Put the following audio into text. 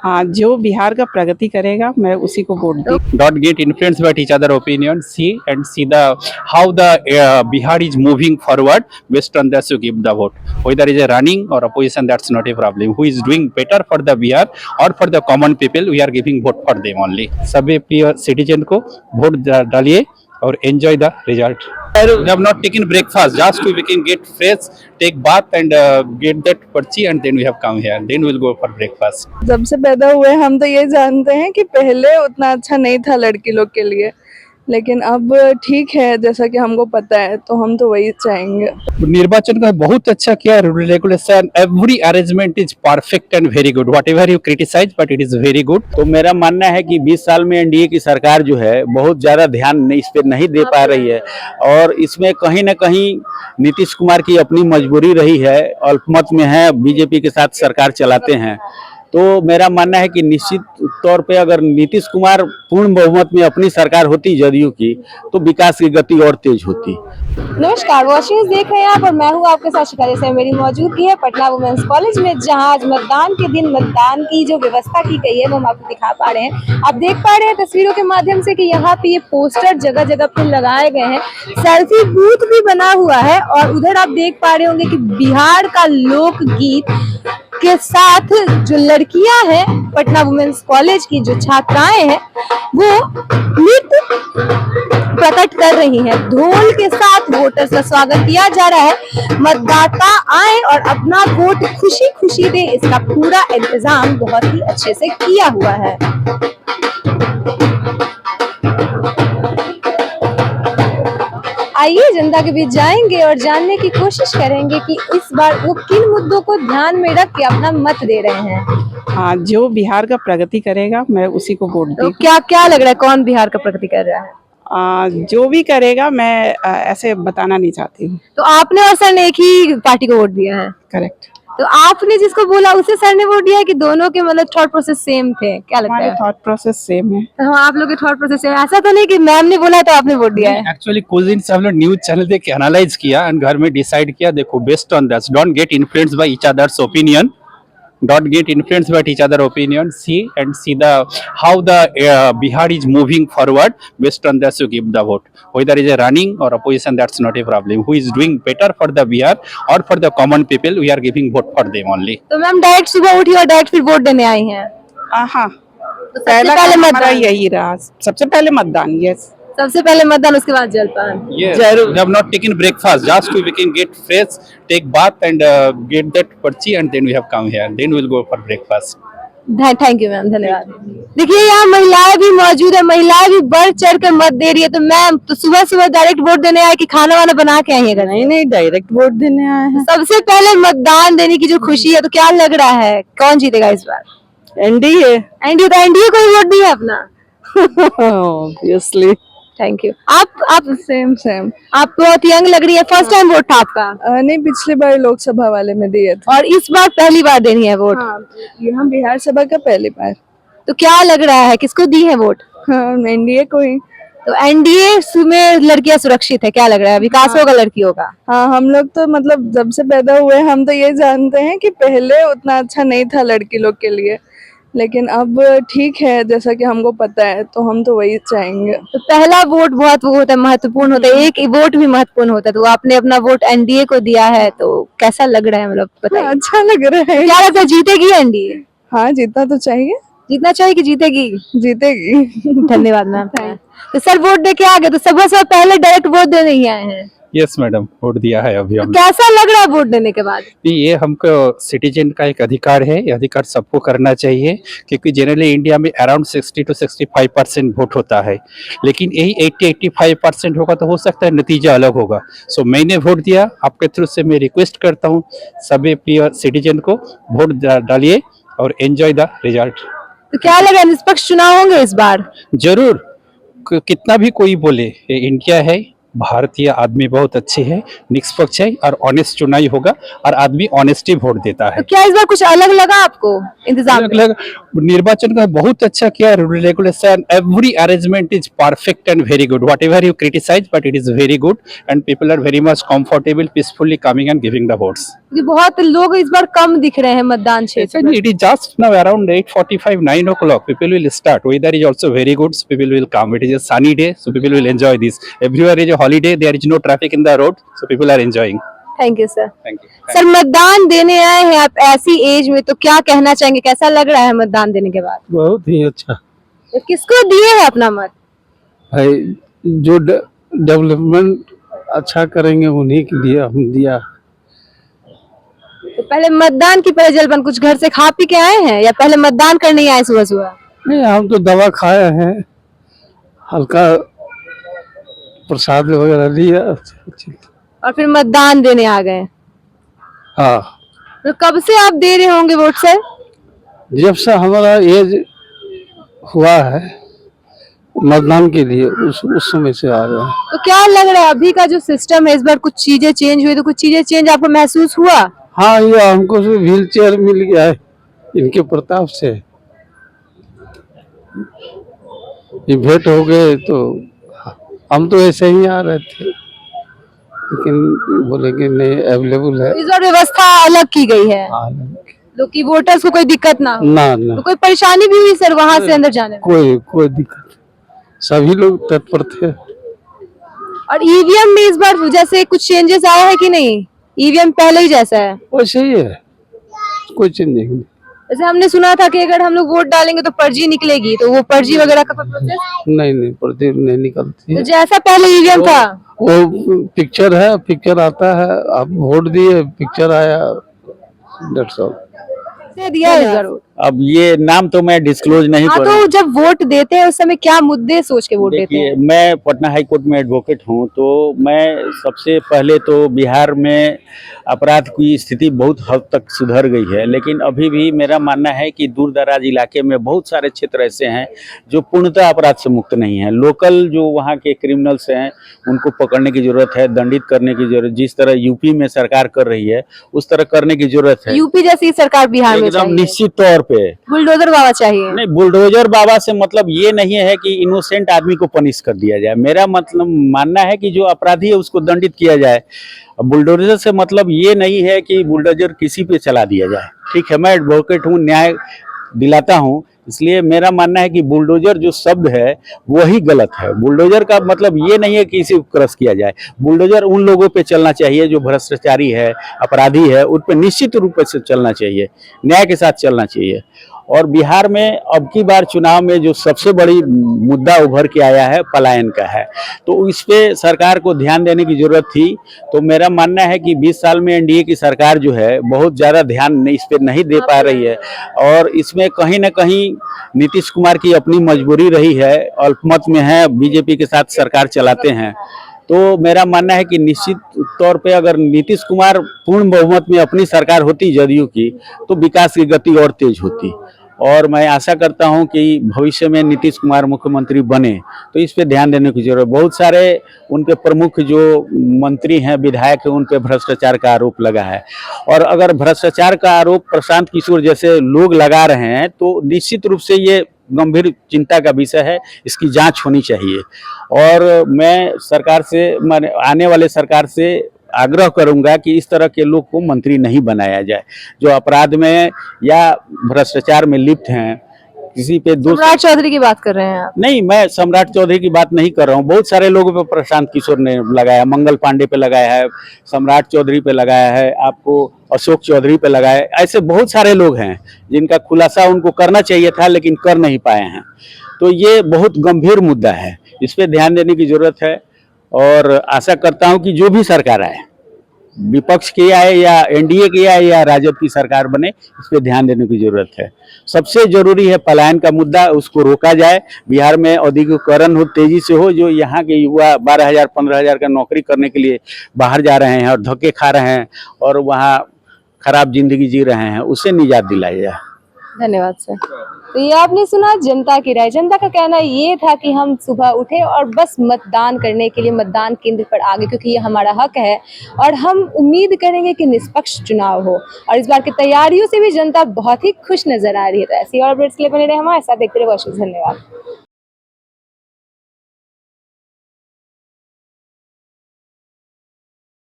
हाँ, जो बिहार का प्रगति करेगा मैं उसी को वोट दूंगी। Not get influenced by each other opinion. See the how the Bihar is moving forward. Based on that, you give the vote. Whether is a running or opposition, that's not a problem. Who is doing better for the Bihar or for the common people, we are giving vote for them only. सभी प्रिय citizen को vote डालिए और enjoy the result. We have not taken breakfast. Just we can get fresh, take bath and get that पर्ची and then we have come here. Then we'll go for breakfast. जब से पैदा हुए हम तो ये जानते हैं कि पहले उतना अच्छा नहीं था लड़की लोग के लिए, लेकिन अब ठीक है जैसा कि हमको पता है, तो हम तो वही चाहेंगे। निर्वाचन का बहुत अच्छा किया, rule regulation every arrangement is perfect and very good. Whatever you criticise but it is very good. तो मेरा मानना है कि 20 साल में एनडीए की सरकार जो है बहुत ज्यादा ध्यान इस पे नहीं दे पा रही है और इसमें कहीं ना कहीं नीतीश कुमार की अपनी मजबूरी रही है। अल्पमत में है, बीजेपी के साथ सरकार चलाते हैं, तो मेरा मानना है कि निश्चित तौर पे अगर नीतीश कुमार पूर्ण बहुमत में अपनी सरकार होती जदयू की, तो विकास की गति और तेज होती। नमस्कार, वॉचिंग देख रहे हैं आप और मैं हूं आपके साथ शिकारी से। मेरी मौजूदगी है पटना वुमेन्स कॉलेज में, जहां आज मतदान के दिन मतदान की जो व्यवस्था की गई है वो हम आपको दिखा पा रहे हैं। आप देख पा रहे हैं तस्वीरों के माध्यम से कि यहाँ पे ये पोस्टर जगह जगह पे लगाए गए हैं, सेल्फी बूथ भी बना हुआ है और उधर आप देख पा रहे होंगे कि बिहार का लोकगीत के साथ जो लड़कियां हैं पटना वुमेन्स कॉलेज की जो छात्राएं हैं वो नृत्य प्रकट कर रही हैं। ढोल के साथ वोटर्स का स्वागत किया जा रहा है। मतदाता आए और अपना वोट खुशी खुशी दे, इसका पूरा इंतजाम बहुत ही अच्छे से किया हुआ है। आइए जनता के बीच जाएंगे और जानने की कोशिश करेंगे कि इस बार वो किन मुद्दों को ध्यान में रख के अपना मत दे रहे हैं। हाँ, जो बिहार का प्रगति करेगा मैं उसी को वोट तो दूंगी। क्या क्या लग रहा है, कौन बिहार का प्रगति कर रहा है? जो भी करेगा मैं ऐसे बताना नहीं चाहती हूँ। तो आपने और सर ने एक ही पार्टी को वोट दिया है? करेक्ट। तो आपने जिसको बोला उसे सर ने वोट दिया है कि दोनों के मतलब थॉट प्रोसेस सेम थे? क्या लगता हमारे है? थॉट प्रोसेस सेम है। तो हाँ, आप लोग के थॉट प्रोसेस सेम। ऐसा तो नहीं कि मैम ने बोला तो आपने वोट दिया है? एक्चुअली कुछ दिन से हम लोग न्यूज चैनल देख के एनालाइज किया एंड घर में डिसाइड किया, देखो based on that don't get influenced by each others opinion, don't get influenced by each other opinion. See the how the Bihar is moving forward. Based on that, you give the vote. Whether is a running or opposition, that's not a problem. Who is doing better for the Bihar or for the common people, we are giving vote for them only. तो ma'am direct सुबह उठी और direct फिर vote देने आई हैं? हाँ, तो पहला पहले काम हमारा मतदान, यही रहा, सबसे पहले मतदान। यस, सबसे पहले मतदान, उसके बाद जलपान। Yes. जरूर। We have not taken breakfast. Just we can get fresh, take bath and get that पर्ची and then we have come here. Then we'll go for breakfast. Thank you ma'am, धन्यवाद। देखिए यहाँ महिलाएं भी मौजूद है, महिलाएं भी बढ़ चढ़ कर मत दे रही है। तो मैम तो सुबह सुबह डायरेक्ट वोट देने आए कि खाना वाना बना के आई है? नहीं, डायरेक्ट वोट देने आए हैं। सबसे पहले मतदान देने की जो खुशी है, तो क्या लग रहा है कौन जीतेगा इस बार? एनडीए। एनडीए? तो एनडीए को ही वोट दिया अपना? ऑब्वियसली। Thank you. आप सेम। आप बहुत यंग लग रही है, फर्स्ट टाइम वोट था आपका? नहीं, पिछली बार लोकसभा वाले में दिए थे। और इस बार पहली बार देनी है वोट? हाँ, यहाँ बिहार सभा का पहली बार। तो क्या लग रहा है किसको दी है वोट? हाँ, एनडीए को ही। तो एनडीए में लड़कियां सुरक्षित है, क्या लग रहा है विकास होगा लड़कियों का? हाँ, हम लोग तो मतलब जब से पैदा हुए हम तो ये जानते हैं कि पहले उतना अच्छा नहीं था लड़की लोग के लिए, लेकिन अब ठीक है जैसा कि हमको पता है, तो हम तो वही चाहेंगे। तो पहला वोट बहुत वो होता है, महत्वपूर्ण होता है, एक वोट भी महत्वपूर्ण होता है। तो आपने अपना वोट एनडीए को दिया है, तो कैसा लग रहा है, मतलब बताइए। अच्छा लग रहा है। क्या लगता है जीतेगी एनडीए? हाँ, जीतना तो चाहिए। जीतना चाहिए कि जीतेगी? जीतेगी। धन्यवाद मैम। तो सर वोट दे के आ गए, तो सुबह से पहले डायरेक्ट वोट देने ही आए हैं? Yes, मैडम, वोट दिया है अभी तो हम। कैसा लग रहा है वोट देने के बाद? ये हमको सिटीजन का एक अधिकार है, ये अधिकार सबको करना चाहिए, क्योंकि जनरली इंडिया में अराउंड 60 to 65% वोट होता है, लेकिन यही 80-85% होगा तो हो सकता है नतीजा अलग होगा। सो मैंने वोट दिया, आपके थ्रू से मैं रिक्वेस्ट करता हूँ सभी प्रिय सिटीजन को वोट डालिए और एंजॉय द रिजल्ट। तो क्या लग रहा है निष्पक्ष चुनाव होंगे इस बार? जरूर, कितना भी कोई बोले, ये इंडिया है, भारतीय आदमी बहुत अच्छे है, निष्पक्ष है और ऑनेस्ट चुनाव होगा और आदमी ऑनेस्टी वोट देता है। तो क्या इस बार कुछ अलग लगा आपको इंतजाम अलग में? अलग निर्वाचन का बहुत अच्छा किया, regulation every arrangement is perfect and very good, whatever you criticise but it is very good and people are very much comfortable peacefully coming and giving the votes. क्योंकि बहुत लोग इस बार कम दिख रहे हैं मतदान क्षेत्र में। It is just now around 8:45, 9 o'clock. People will start. Weather is also very good. So people will come. It is a sunny day, so people will enjoy this. Everywhere is a holiday. There is no traffic in the road, so people are enjoying. Thank you sir. Thank you. Sir मतदान देने आए हैं आप ऐसी as में, तो क्या कहना चाहेंगे, कैसा लग रहा है मतदान देने के बाद? बहुत ही अच्छा तो किसको दिए है अपना मत? भाई, जो डेवलपमेंट अच्छा करेंगे उन्हीं के लिए हम दिया। तो पहले मतदान की पहले जलपान कुछ घर से खा पी के आए हैं या पहले मतदान करने ही आए सुबह सुबह? नहीं, हम तो दवा खाए हैं, हल्का प्रसाद वगैरह लिया। और फिर मतदान देने आ गए। हाँ, तो कब से आप दे रहे होंगे वोट सर? जब से हमारा एज हुआ है मतदान के लिए, उस समय से आ रहे हैं। तो क्या लग रहा है अभी का जो सिस्टम है, इस बार कुछ चीजें चेंज हुई, तो कुछ चीजें चेंज आपको महसूस हुआ? हाँ, ये हमको व्हील चेयर मिल गया है इनके प्रताप से। ये भेंट हो गए तो हम तो ऐसे ही आ रहे थे, लेकिन बोले कि नहीं अवेलेबल है। इस बार व्यवस्था अलग की गई है, हाँ, तो कि वोटर्स को कोई दिक्कत ना हो। ना ना, तो कोई परेशानी भी हुई सर वहां से अंदर जाने में? कोई दिक्कत, सभी लोग तत्पर थे। और ईवीएम में इस बार जैसे कुछ चेंजेस आया है कि नहीं? ईवीएम पहले ही जैसा है? वैसे ही है, कोई चेंजिंग नहीं। जैसे हमने सुना था कि अगर हम लोग वोट डालेंगे तो पर्ची निकलेगी, तो वो पर्ची वगैरह का प्रोसेस? नहीं, प्रदीप नहीं निकलती तो है। जैसा पहले ईवीएम था वो पिक्चर है, पिक्चर आता है, आप वोट दिए, पिक्चर आया, दैट्स ऑल। से दिया है इस बार वोट? अब ये नाम तो मैं डिस्क्लोज नहीं हाँ, करूँ। तो जब वोट देते हैं उस समय क्या मुद्दे सोच के वोट देते देखिए, हैं? मैं पटना हाई कोर्ट में एडवोकेट हूँ, तो मैं सबसे पहले तो बिहार में अपराध की स्थिति बहुत हद तक सुधर गई है, लेकिन अभी भी मेरा मानना है कि दूर दराज इलाके में बहुत सारे क्षेत्र ऐसे हैं जो पूर्णतः अपराध से मुक्त नहीं है। लोकल जो वहाँ के क्रिमिनल्स हैं उनको पकड़ने की जरूरत है, दंडित करने की जरूरत, जिस तरह यूपी में सरकार कर रही है उस तरह करने की जरूरत है। यूपी जैसी सरकार बिहार में एकदम चाहिए। निश्चित तौर पे बुलडोजर बाबा चाहिए। नहीं, बुलडोजर बाबा से मतलब ये नहीं है कि इनोसेंट आदमी को पनिश कर दिया जाए। मेरा मतलब मानना है कि जो अपराधी है उसको दंडित किया जाए। बुलडोजर से मतलब ये नहीं है कि बुलडोजर किसी पे चला दिया जाए। ठीक है, मैं एडवोकेट हूँ, न्याय दिलाता हूँ, इसलिए मेरा मानना है कि बुलडोजर जो शब्द है वही गलत है। बुलडोजर का मतलब ये नहीं है कि किसी को क्रश किया जाए। बुलडोजर उन लोगों पे चलना चाहिए जो भ्रष्टाचारी है, अपराधी है, उन पे निश्चित रूप से चलना चाहिए, न्याय के साथ चलना चाहिए। और बिहार में अब की बार चुनाव में जो सबसे बड़ी मुद्दा उभर के आया है पलायन का है, तो इस पे सरकार को ध्यान देने की जरूरत थी। तो मेरा मानना है कि 20 साल में एनडीए की सरकार जो है बहुत ज़्यादा ध्यान इस पे नहीं दे पा रही है, और इसमें कहीं ना कहीं नीतीश कुमार की अपनी मजबूरी रही है। अल्पमत में है, बीजेपी के साथ सरकार चलाते हैं, तो मेरा मानना है कि निश्चित तौर पे अगर नीतीश कुमार पूर्ण बहुमत में अपनी सरकार होती जदयू की, तो विकास की गति और तेज होती। और मैं आशा करता हूं कि भविष्य में नीतीश कुमार मुख्यमंत्री बने, तो इस पे ध्यान देने की जरूरत है। बहुत सारे उनके प्रमुख जो मंत्री हैं, विधायक हैं, उन पे भ्रष्टाचार का आरोप लगा है, और अगर भ्रष्टाचार का आरोप प्रशांत किशोर जैसे लोग लगा रहे हैं तो निश्चित रूप से ये गंभीर चिंता का विषय है, इसकी जांच होनी चाहिए। और मैं सरकार से, आने वाले सरकार से आग्रह करूंगा कि इस तरह के लोग को मंत्री नहीं बनाया जाए जो अपराध में या भ्रष्टाचार में लिप्त हैं। किसी पे सम्राट चौधरी की बात कर रहे हैं आप? नहीं, मैं सम्राट चौधरी की बात नहीं कर रहा हूँ। बहुत सारे लोगों पे प्रशांत किशोर ने लगाया, मंगल पांडे पे लगाया है, सम्राट चौधरी पे लगाया है, आपको अशोक चौधरी पे लगाया है। ऐसे बहुत सारे लोग हैं जिनका खुलासा उनको करना चाहिए था लेकिन कर नहीं पाए हैं। तो ये बहुत गंभीर मुद्दा है, इस पे ध्यान देने की जरूरत है। और आशा करता हूं कि जो भी सरकार आए, विपक्ष की आए या एनडीए की आए या राजद की सरकार बने, इस पे ध्यान देने की जरूरत है। सबसे जरूरी है पलायन का मुद्दा, उसको रोका जाए। बिहार में औद्योगिकरण हो, तेजी से हो। जो यहाँ के युवा 12,000 15,000 का नौकरी करने के लिए बाहर जा रहे हैं और धक्के खा रहे हैं और वहाँ खराब जिंदगी जी रहे हैं, उससे निजात दिलाई जाए। धन्यवाद सर। तो ये आपने सुना जनता की राय। जनता का कहना ये था कि हम सुबह उठे और बस मतदान करने के लिए मतदान केंद्र पर आ गए, क्योंकि ये हमारा हक है और हम उम्मीद करेंगे कि निष्पक्ष चुनाव हो। और इस बार की तैयारियों से भी जनता बहुत ही खुश नजर आ रही है। तो ऐसी और अपडेट्स के लिए बने रहे हमारे साथ, देखते रहे वॉच न्यूज़। धन्यवाद।